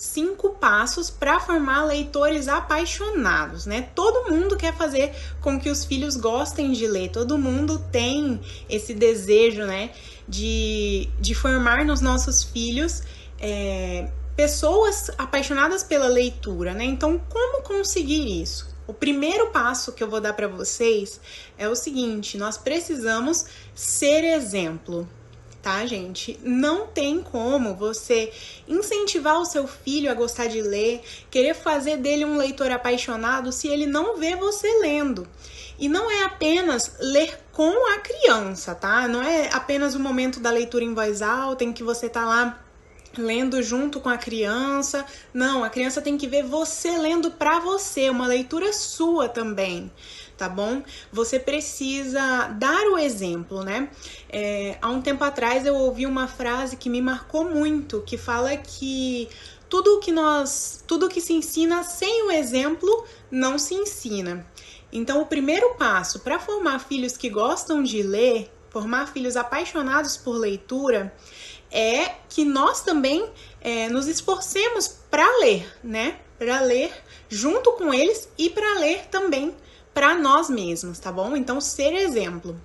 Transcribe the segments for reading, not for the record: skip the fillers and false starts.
5 passos para formar leitores apaixonados, né? Todo mundo quer fazer com que os filhos gostem de ler, todo mundo tem esse desejo, né, de formar nos nossos filhos pessoas apaixonadas pela leitura, né? Então, como conseguir isso? O primeiro passo que eu vou dar para vocês é o seguinte: nós precisamos ser exemplo. Tá, gente? Não tem como você incentivar o seu filho a gostar de ler, querer fazer dele um leitor apaixonado se ele não vê você lendo. E não é apenas ler com a criança, tá? Não é apenas o momento da leitura em voz alta em que você tá lá lendo junto com a criança. Não, a criança tem que ver você lendo pra você, uma leitura sua também, tá bom? Você precisa dar o exemplo, né? Há um tempo atrás eu ouvi uma frase que me marcou muito, que fala que tudo que se ensina sem o exemplo não se ensina. Então, o primeiro passo para formar filhos que gostam de ler, formar filhos apaixonados por leitura, é que nós também nos esforcemos para ler, né? Para ler junto com eles e para ler também para nós mesmos, tá bom? Então, ser exemplo.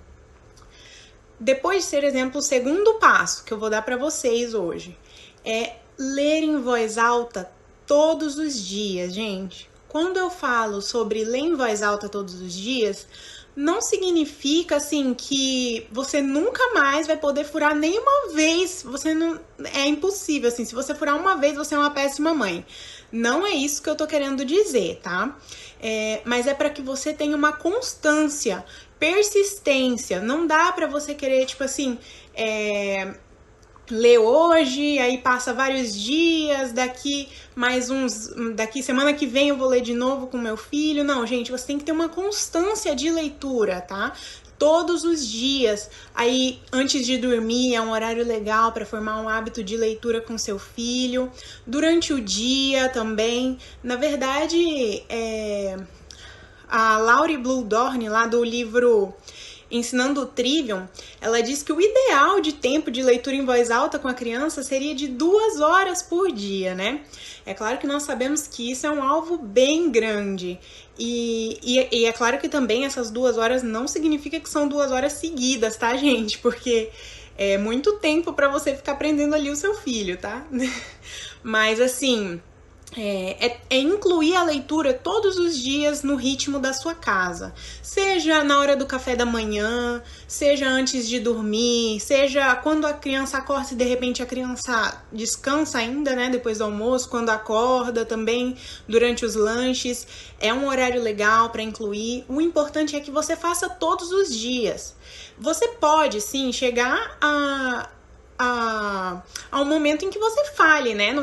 Depois de ser exemplo, o segundo passo que eu vou dar para vocês hoje é ler em voz alta todos os dias, gente. Quando eu falo sobre ler em voz alta todos os dias, não significa assim que você nunca mais vai poder furar nenhuma vez. É impossível, assim. Se você furar uma vez, você é uma péssima mãe. Não é isso que eu tô querendo dizer, tá? Mas é para que você tenha uma constância, persistência. Não dá para você querer, tipo assim, ler hoje, aí passa vários dias, daqui semana que vem eu vou ler de novo com meu filho. Não, gente, você tem que ter uma constância de leitura, tá? Todos os dias. Aí, antes de dormir, é um horário legal para formar um hábito de leitura com seu filho. Durante o dia também. Na verdade, a Laurie Bluhdorn, lá do livro Ensinando o Trivium, ela diz que o ideal de tempo de leitura em voz alta com a criança seria de 2 horas por dia, né? É claro que nós sabemos que isso é um alvo bem grande. E é claro que também essas 2 horas não significa que são 2 horas seguidas, tá, gente? Porque é muito tempo para você ficar aprendendo ali o seu filho, tá? Mas assim, incluir a leitura todos os dias no ritmo da sua casa. Seja na hora do café da manhã, seja antes de dormir, seja quando a criança acorda e de repente a criança descansa ainda, né, depois do almoço, quando acorda também, durante os lanches. É um horário legal para incluir. O importante é que você faça todos os dias. Você pode, sim, chegar a um momento em que você falhe, né?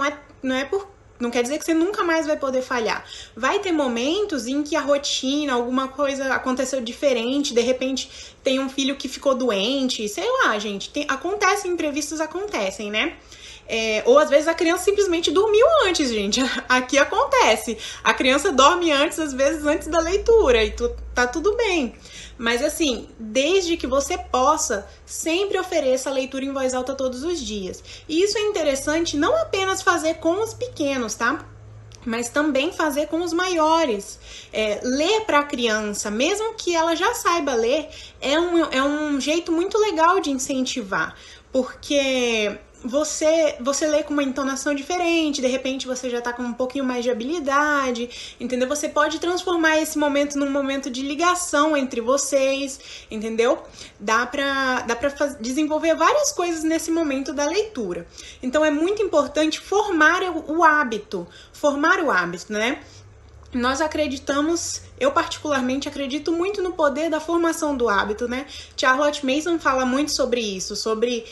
Não quer dizer que você nunca mais vai poder falhar. Vai ter momentos em que a rotina, alguma coisa aconteceu diferente, de repente tem um filho que ficou doente, sei lá, gente. Imprevistos acontecem, né? Ou às vezes a criança simplesmente dormiu antes, gente. Aqui acontece. A criança dorme antes, às vezes antes da leitura, e tá tudo bem. Mas assim, desde que você possa, sempre ofereça a leitura em voz alta todos os dias. E isso é interessante não apenas fazer com os pequenos, tá? Mas também fazer com os maiores. Ler para a criança, mesmo que ela já saiba ler, é um jeito muito legal de incentivar. Porque você lê com uma entonação diferente, de repente você já tá com um pouquinho mais de habilidade, entendeu? Você pode transformar esse momento num momento de ligação entre vocês, entendeu? Dá pra desenvolver várias coisas nesse momento da leitura. Então é muito importante formar o hábito, né? Nós acreditamos, eu particularmente acredito muito no poder da formação do hábito, né? Charlotte Mason fala muito sobre isso, sobre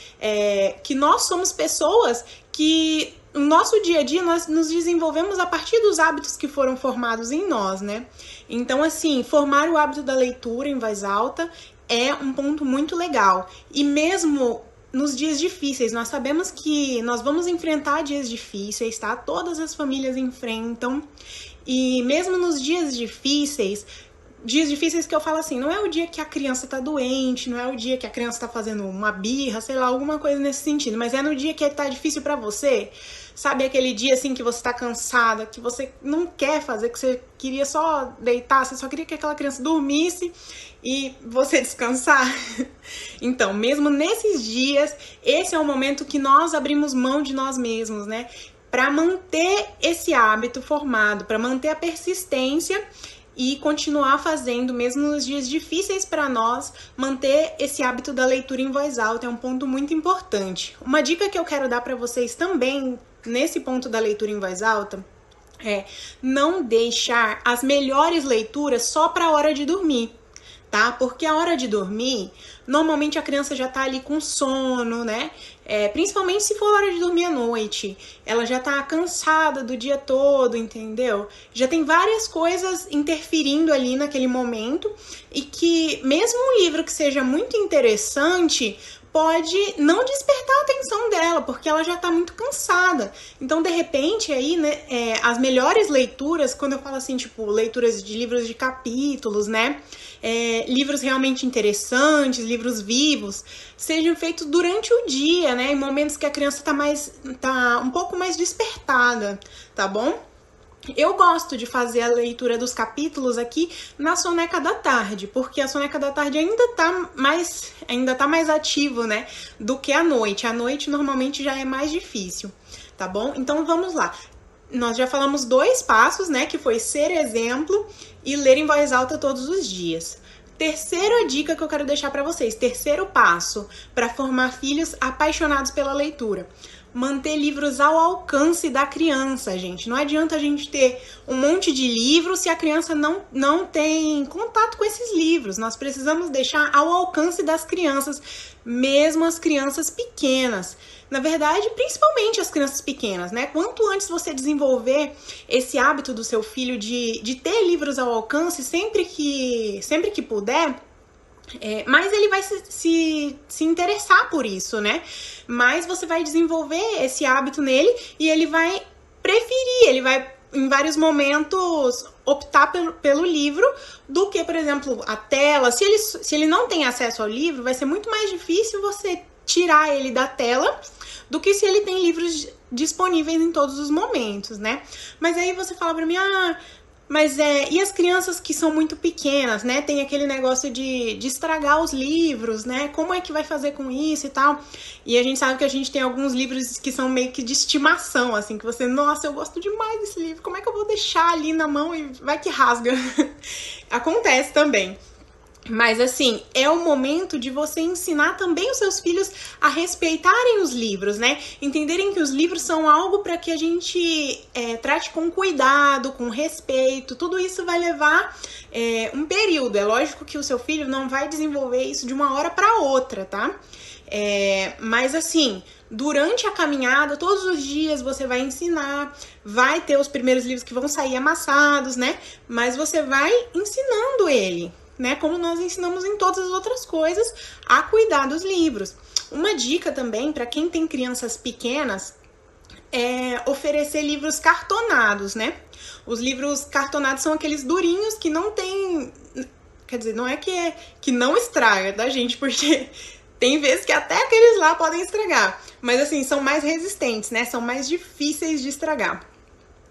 que nós somos pessoas que no nosso dia a dia nós nos desenvolvemos a partir dos hábitos que foram formados em nós, né? Então, assim, formar o hábito da leitura em voz alta é um ponto muito legal. E mesmo nos dias difíceis, nós sabemos que nós vamos enfrentar dias difíceis, tá? Todas as famílias enfrentam. E mesmo nos dias difíceis que eu falo assim, não é o dia que a criança tá doente, não é o dia que a criança tá fazendo uma birra, sei lá, alguma coisa nesse sentido, mas é no dia que tá difícil pra você, Sabe aquele dia assim que você tá cansada, que você não quer fazer, que você queria só deitar, você só queria que aquela criança dormisse e você descansar? Então, mesmo nesses dias, esse é o momento que nós abrimos mão de nós mesmos, né? Para manter esse hábito formado, para manter a persistência e continuar fazendo, mesmo nos dias difíceis para nós, manter esse hábito da leitura em voz alta é um ponto muito importante. Uma dica que eu quero dar para vocês também, nesse ponto da leitura em voz alta, é não deixar as melhores leituras só para a hora de dormir, tá? Porque a hora de dormir, normalmente a criança já tá ali com sono, né? Principalmente se for hora de dormir à noite. Ela já tá cansada do dia todo, entendeu? Já tem várias coisas interferindo ali naquele momento e que mesmo um livro que seja muito interessante pode não despertar a atenção dela, porque ela já tá muito cansada. Então, de repente, aí, né, as melhores leituras, quando eu falo assim, tipo, leituras de livros de capítulos, né, livros realmente interessantes, livros vivos, sejam feitos durante o dia, né, em momentos que a criança tá um pouco mais despertada, tá bom? Eu gosto de fazer a leitura dos capítulos aqui na soneca da tarde, porque a soneca da tarde ainda tá mais ativo, né, do que à noite. À noite normalmente já é mais difícil, tá bom? Então vamos lá. Nós já falamos 2 passos, né, que foi ser exemplo e ler em voz alta todos os dias. Terceira dica que eu quero deixar para vocês, terceiro passo para formar filhos apaixonados pela leitura. Manter livros ao alcance da criança, gente. Não adianta a gente ter um monte de livros se a criança não tem contato com esses livros. Nós precisamos deixar ao alcance das crianças, mesmo as crianças pequenas. Na verdade, principalmente as crianças pequenas, né? Quanto antes você desenvolver esse hábito do seu filho de ter livros ao alcance sempre que puder, mais ele vai se interessar por isso, né? Mais você vai desenvolver esse hábito nele e ele vai preferir, ele vai em vários momentos optar pelo livro do que, por exemplo, a tela. Se ele não tem acesso ao livro, vai ser muito mais difícil você tirar ele da tela do que se ele tem livros disponíveis em todos os momentos, né? Mas aí você fala pra mim, mas e as crianças que são muito pequenas, né? Tem aquele negócio de estragar os livros, né? Como é que vai fazer com isso e tal? E a gente sabe que a gente tem alguns livros que são meio que de estimação, assim, que você, nossa, eu gosto demais desse livro, como é que eu vou deixar ali na mão e vai que rasga? Acontece também. Mas assim, é o momento de você ensinar também os seus filhos a respeitarem os livros, né? Entenderem que os livros são algo para que a gente trate com cuidado, com respeito. Tudo isso vai levar um período. É lógico que o seu filho não vai desenvolver isso de uma hora para outra, tá? Mas assim, durante a caminhada, todos os dias você vai ensinar, vai ter os primeiros livros que vão sair amassados, né? Mas você vai ensinando ele, né? Como nós ensinamos em todas as outras coisas, a cuidar dos livros. Uma dica também para quem tem crianças pequenas é oferecer livros cartonados, né? Os livros cartonados são aqueles durinhos que não tem... Quer dizer, não é que não estraga, tá, gente? Porque tem vezes que até aqueles lá podem estragar. Mas assim, são mais resistentes, né? São mais difíceis de estragar.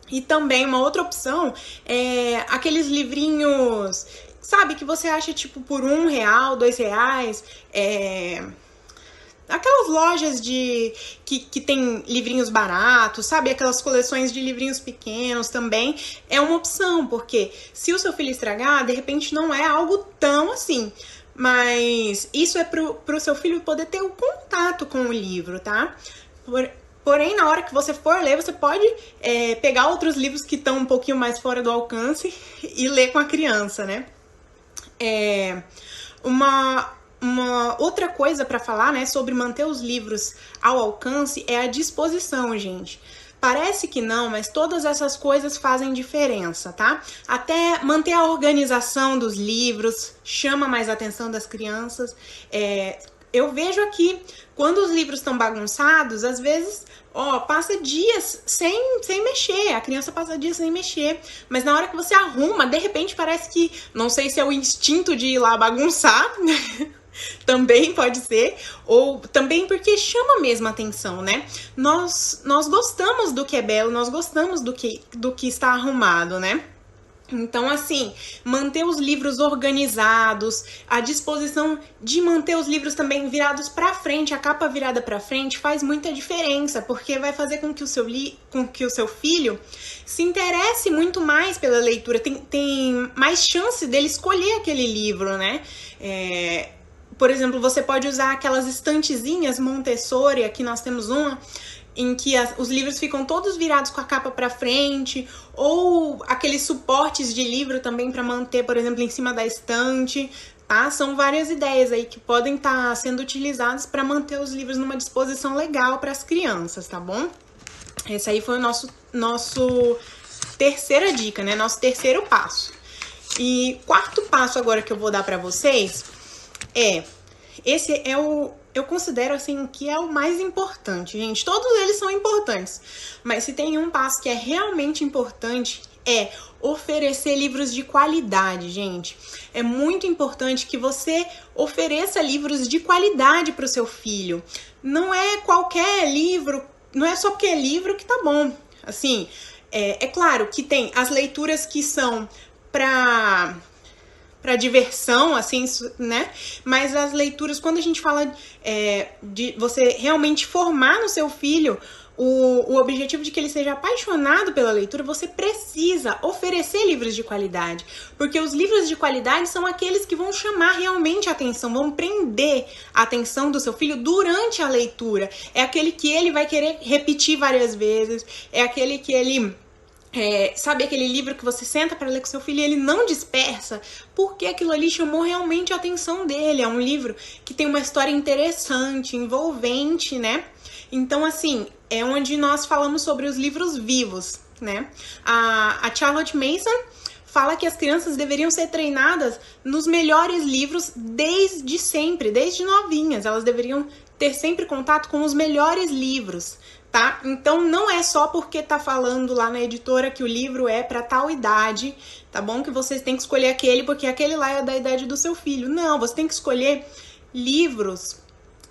E também uma outra opção é aqueles livrinhos... Sabe, que você acha, tipo, por R$1, R$2, aquelas lojas que tem livrinhos baratos, sabe? Aquelas coleções de livrinhos pequenos também é uma opção, porque se o seu filho estragar, de repente não é algo tão assim. Mas isso é pro seu filho poder ter o contato com o livro, tá? Porém, na hora que você for ler, você pode pegar outros livros que estão um pouquinho mais fora do alcance e ler com a criança, né? Uma outra coisa para falar, né, sobre manter os livros ao alcance é a disposição, gente. Parece que não, mas todas essas coisas fazem diferença, tá? Até manter a organização dos livros chama mais a atenção das crianças. Eu vejo aqui, quando os livros estão bagunçados, às vezes, passa dias sem mexer, a criança passa dias sem mexer, mas na hora que você arruma, de repente parece que, não sei se é o instinto de ir lá bagunçar, Também pode ser, ou também porque chama mesmo a atenção, né? Nós gostamos do que é belo, nós gostamos do que está arrumado, né? Então, assim, manter os livros organizados, a disposição de manter os livros também virados para frente, a capa virada para frente, faz muita diferença, porque vai fazer com que o seu filho se interesse muito mais pela leitura, tem mais chance dele escolher aquele livro, né? Por exemplo, você pode usar aquelas estantezinhas Montessori, aqui nós temos uma, em que os livros ficam todos virados com a capa para frente, ou aqueles suportes de livro também para manter, por exemplo, em cima da estante, tá? São várias ideias aí que podem estar sendo utilizadas para manter os livros numa disposição legal para as crianças, tá bom? Esse aí foi o nosso terceira dica, né? Nosso terceiro passo. E quarto passo agora que eu vou dar para vocês esse é eu considero assim que é o mais importante, gente. Todos eles são importantes, mas se tem um passo que é realmente importante é oferecer livros de qualidade, gente. É muito importante que você ofereça livros de qualidade para o seu filho. Não é qualquer livro, não é só porque é livro que tá bom. Assim, é claro que tem as leituras que são para diversão, assim, né? Mas as leituras, quando a gente fala de você realmente formar no seu filho o objetivo de que ele seja apaixonado pela leitura, você precisa oferecer livros de qualidade. Porque os livros de qualidade são aqueles que vão chamar realmente a atenção, vão prender a atenção do seu filho durante a leitura. É aquele que ele vai querer repetir várias vezes, é aquele que ele... sabe aquele livro que você senta para ler com seu filho e ele não dispersa, porque aquilo ali chamou realmente a atenção dele. É um livro que tem uma história interessante, envolvente, né? Então, assim, é onde nós falamos sobre os livros vivos, né? A Charlotte Mason fala que as crianças deveriam ser treinadas nos melhores livros desde sempre, desde novinhas. Elas deveriam ter sempre contato com os melhores livros, tá? Então não é só porque tá falando lá na editora que o livro é para tal idade, tá bom? Que vocês têm que escolher aquele porque aquele lá é da idade do seu filho. Não, você tem que escolher livros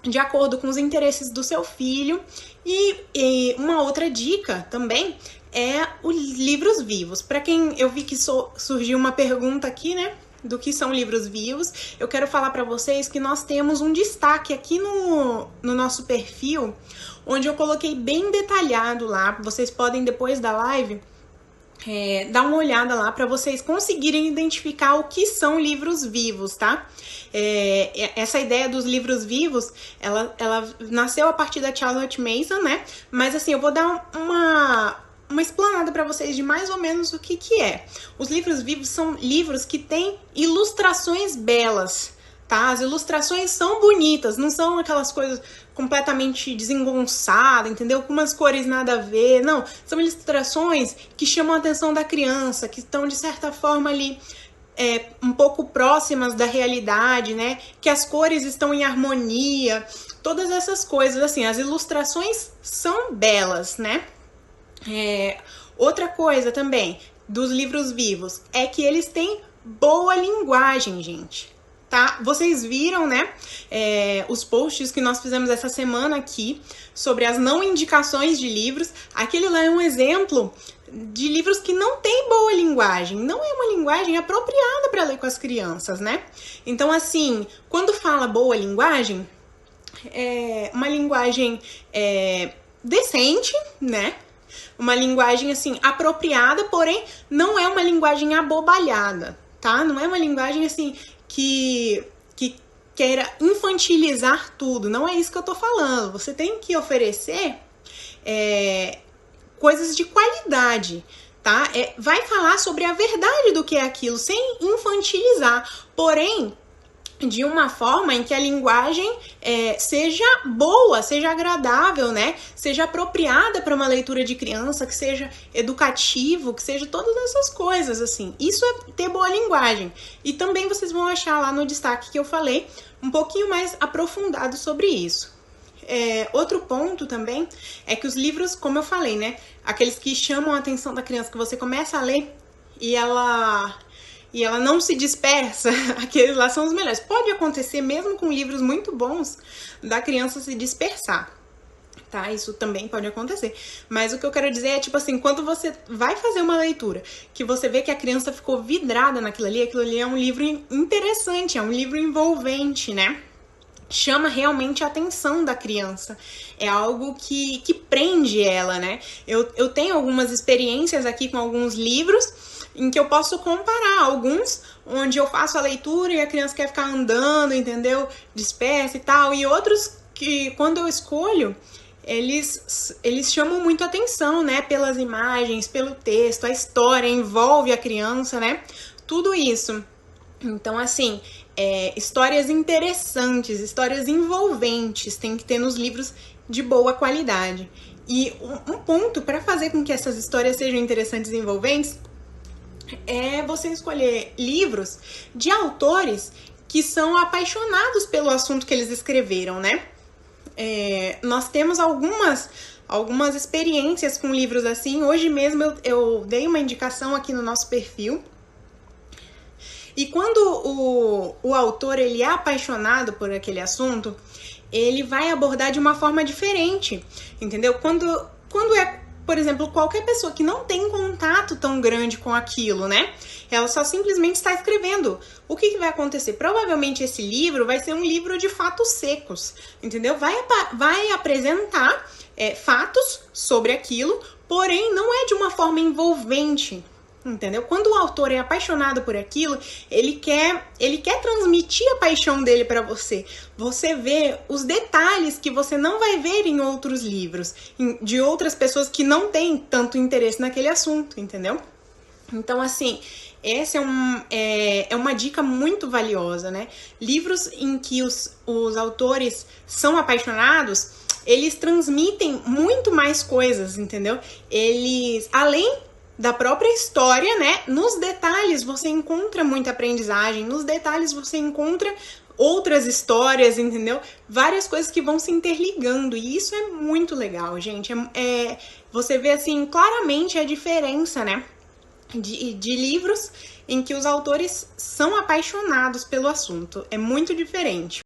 de acordo com os interesses do seu filho. E uma outra dica também é os livros vivos. Para quem eu vi que surgiu uma pergunta aqui, né? Do que são livros vivos, eu quero falar para vocês que nós temos um destaque aqui no nosso perfil, onde eu coloquei bem detalhado lá. Vocês podem, depois da live, dar uma olhada lá para vocês conseguirem identificar o que são livros vivos, tá? Essa ideia dos livros vivos, ela nasceu a partir da Charlotte Mason, né? Mas assim, eu vou dar uma explanada para vocês de mais ou menos o que é. Os livros vivos são livros que têm ilustrações belas, tá? As ilustrações são bonitas, não são aquelas coisas completamente desengonçadas, entendeu? Com umas cores nada a ver, não. São ilustrações que chamam a atenção da criança, que estão de certa forma ali um pouco próximas da realidade, né? Que as cores estão em harmonia, todas essas coisas, assim, as ilustrações são belas, né? Outra coisa também dos livros vivos é que eles têm boa linguagem, gente, tá? Vocês viram, né, os posts que nós fizemos essa semana aqui sobre as não indicações de livros. Aquele lá é um exemplo de livros que não tem boa linguagem, não é uma linguagem apropriada para ler com as crianças, né? Então, assim, quando fala boa linguagem, é uma linguagem decente, né? Uma linguagem, assim, apropriada, porém não é uma linguagem abobalhada, tá? Não é uma linguagem, assim, que queira infantilizar tudo. Não é isso que eu tô falando. Você tem que oferecer coisas de qualidade, tá? Vai falar sobre a verdade do que é aquilo, sem infantilizar. Porém, de uma forma em que a linguagem seja boa, seja agradável, né? Seja apropriada para uma leitura de criança, que seja educativo, que seja todas essas coisas, assim. Isso é ter boa linguagem. E também vocês vão achar lá no destaque que eu falei um pouquinho mais aprofundado sobre isso. Outro ponto também é que os livros, como eu falei, né? Aqueles que chamam a atenção da criança, que você começa a ler e e ela não se dispersa, aqueles lá são os melhores. Pode acontecer mesmo com livros muito bons da criança se dispersar, tá? Isso também pode acontecer. Mas o que eu quero dizer é, tipo assim, quando você vai fazer uma leitura, que você vê que a criança ficou vidrada naquilo ali é um livro interessante, é um livro envolvente, né? Chama realmente a atenção da criança. É algo que prende ela, né? Eu tenho algumas experiências aqui com alguns livros em que eu posso comparar alguns onde eu faço a leitura e a criança quer ficar andando, entendeu? Dispersa e tal. E outros que, quando eu escolho, eles chamam muito atenção, né? Pelas imagens, pelo texto, a história envolve a criança, né? Tudo isso. Então, assim, histórias interessantes, histórias envolventes tem que ter nos livros de boa qualidade. E um ponto para fazer com que essas histórias sejam interessantes e envolventes é você escolher livros de autores que são apaixonados pelo assunto que eles escreveram, né? Nós temos algumas experiências com livros assim. Hoje mesmo eu dei uma indicação aqui no nosso perfil. E quando o autor ele é apaixonado por aquele assunto, ele vai abordar de uma forma diferente, entendeu? Quando é, por exemplo, qualquer pessoa que não tem contato tão grande com aquilo, né? Ela só simplesmente está escrevendo. O que vai acontecer? Provavelmente esse livro vai ser um livro de fatos secos, entendeu? Vai apresentar fatos sobre aquilo, porém não é de uma forma envolvente. Entendeu? Quando o autor é apaixonado por aquilo, ele quer transmitir a paixão dele para você. Você vê os detalhes que você não vai ver em outros livros, de outras pessoas que não têm tanto interesse naquele assunto, entendeu? Então, assim, essa é uma dica muito valiosa, né? Livros em que os autores são apaixonados, eles transmitem muito mais coisas, entendeu? Eles, além da própria história, né? Nos detalhes você encontra muita aprendizagem, nos detalhes você encontra outras histórias, entendeu? Várias coisas que vão se interligando, e isso é muito legal, gente. Você vê, assim, claramente a diferença, né? De livros em que os autores são apaixonados pelo assunto. É muito diferente.